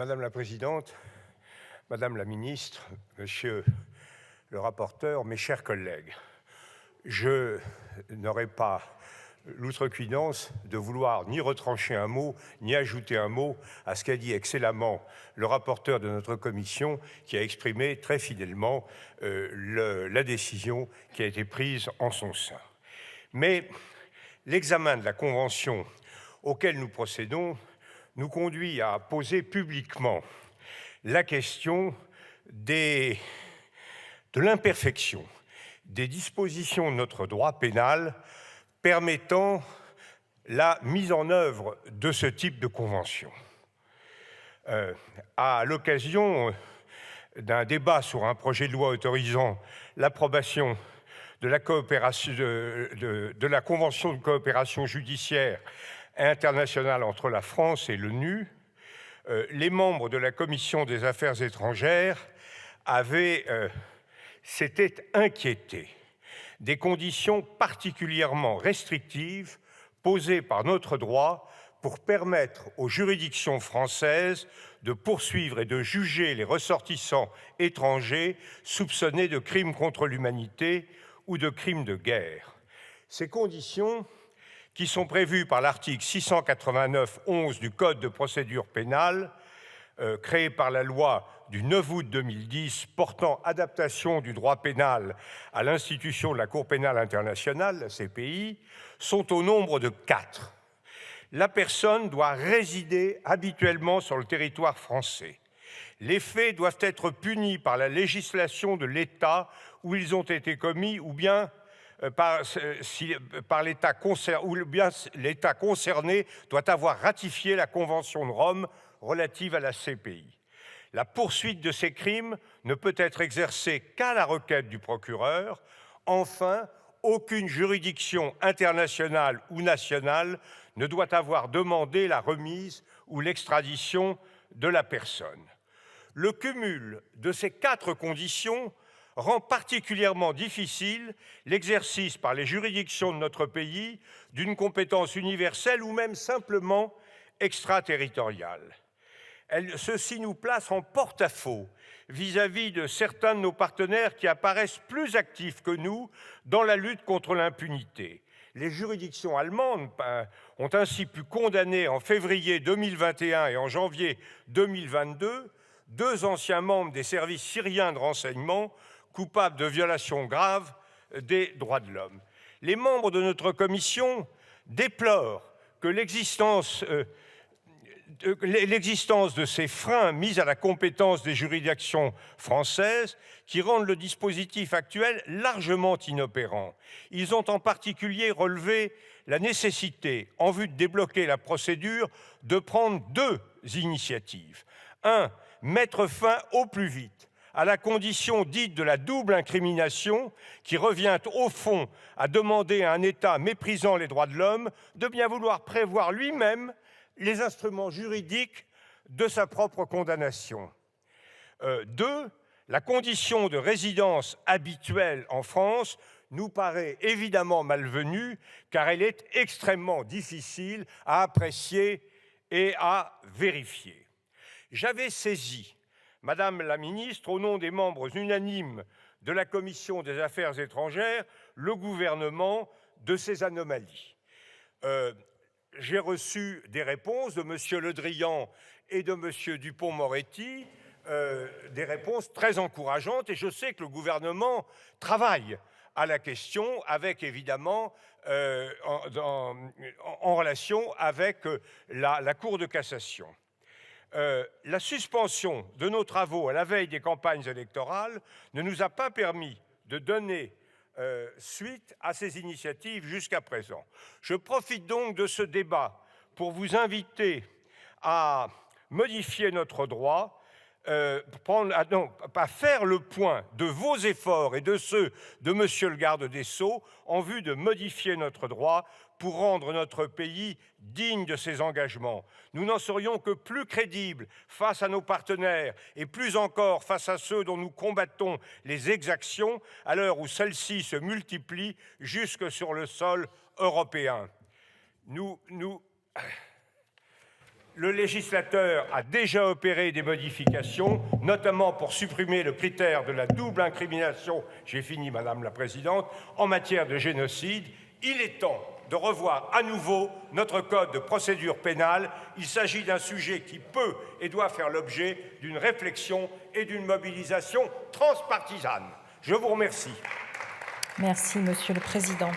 Madame la présidente, Madame la ministre, Monsieur le rapporteur, mes chers collègues, je n'aurai pas l'outrecuidance de vouloir ni retrancher un mot, ni ajouter un mot à ce qu'a dit excellemment le rapporteur de notre commission, qui a exprimé très fidèlement la décision qui a été prise en son sein. Mais l'examen de la Convention auquel nous procédons nous conduit à poser publiquement la question de l'imperfection des dispositions de notre droit pénal permettant la mise en œuvre de ce type de convention. À l'occasion d'un débat sur un projet de loi autorisant l'approbation de la Convention de coopération judiciaire internationale entre la France et l'ONU, les membres de la Commission des Affaires étrangères s'étaient inquiétés des conditions particulièrement restrictives posées par notre droit pour permettre aux juridictions françaises de poursuivre et de juger les ressortissants étrangers soupçonnés de crimes contre l'humanité ou de crimes de guerre. Ces conditions, qui sont prévues par l'article 689-11 du Code de procédure pénale, créé par la loi du 9 août 2010 portant adaptation du droit pénal à l'institution de la Cour pénale internationale, la CPI, sont au nombre de 4. La personne doit résider habituellement sur le territoire français. Les faits doivent être punis par la législation de l'État où ils ont été commis ou bien par l'État concerné doit avoir ratifié la Convention de Rome relative à la CPI. La poursuite de ces crimes ne peut être exercée qu'à la requête du procureur. Enfin, aucune juridiction internationale ou nationale ne doit avoir demandé la remise ou l'extradition de la personne. Le cumul de ces 4 conditions rend particulièrement difficile l'exercice par les juridictions de notre pays d'une compétence universelle ou même simplement extraterritoriale. Ceci nous place en porte-à-faux vis-à-vis de certains de nos partenaires qui apparaissent plus actifs que nous dans la lutte contre l'impunité. Les juridictions allemandes ont ainsi pu condamner en février 2021 et en janvier 2022 2 anciens membres des services syriens de renseignement coupables de violations graves des droits de l'homme. Les membres de notre commission déplorent que l'existence de ces freins mis à la compétence des juridictions françaises qui rendent le dispositif actuel largement inopérant. Ils ont en particulier relevé la nécessité, en vue de débloquer la procédure, de prendre 2 initiatives. 1. Mettre fin au plus vite à la condition dite de la double incrimination qui revient au fond à demander à un État méprisant les droits de l'homme de bien vouloir prévoir lui-même les instruments juridiques de sa propre condamnation. 2. La condition de résidence habituelle en France nous paraît évidemment malvenue car elle est extrêmement difficile à apprécier et à vérifier. J'avais saisi, Madame la ministre, au nom des membres unanimes de la Commission des Affaires étrangères, le gouvernement de ces anomalies. J'ai reçu des réponses de M. Le Drian et de M. Dupond-Moretti, des réponses très encourageantes, et je sais que le gouvernement travaille à la question avec, évidemment, en relation avec la Cour de cassation. La suspension de nos travaux à la veille des campagnes électorales ne nous a pas permis de donner suite à ces initiatives jusqu'à présent. Je profite donc de ce débat pour vous inviter à modifier notre droit, à faire le point de vos efforts et de ceux de Monsieur le garde des Sceaux en vue de modifier notre droit pour rendre notre pays digne de ses engagements. Nous n'en serions que plus crédibles face à nos partenaires et plus encore face à ceux dont nous combattons les exactions à l'heure où celles-ci se multiplient jusque sur le sol européen. Le législateur a déjà opéré des modifications, notamment pour supprimer le critère de la double incrimination, j'ai fini Madame la Présidente, en matière de génocide. Il est temps de revoir à nouveau notre code de procédure pénale. Il s'agit d'un sujet qui peut et doit faire l'objet d'une réflexion et d'une mobilisation transpartisane. Je vous remercie. Merci, Monsieur le Président.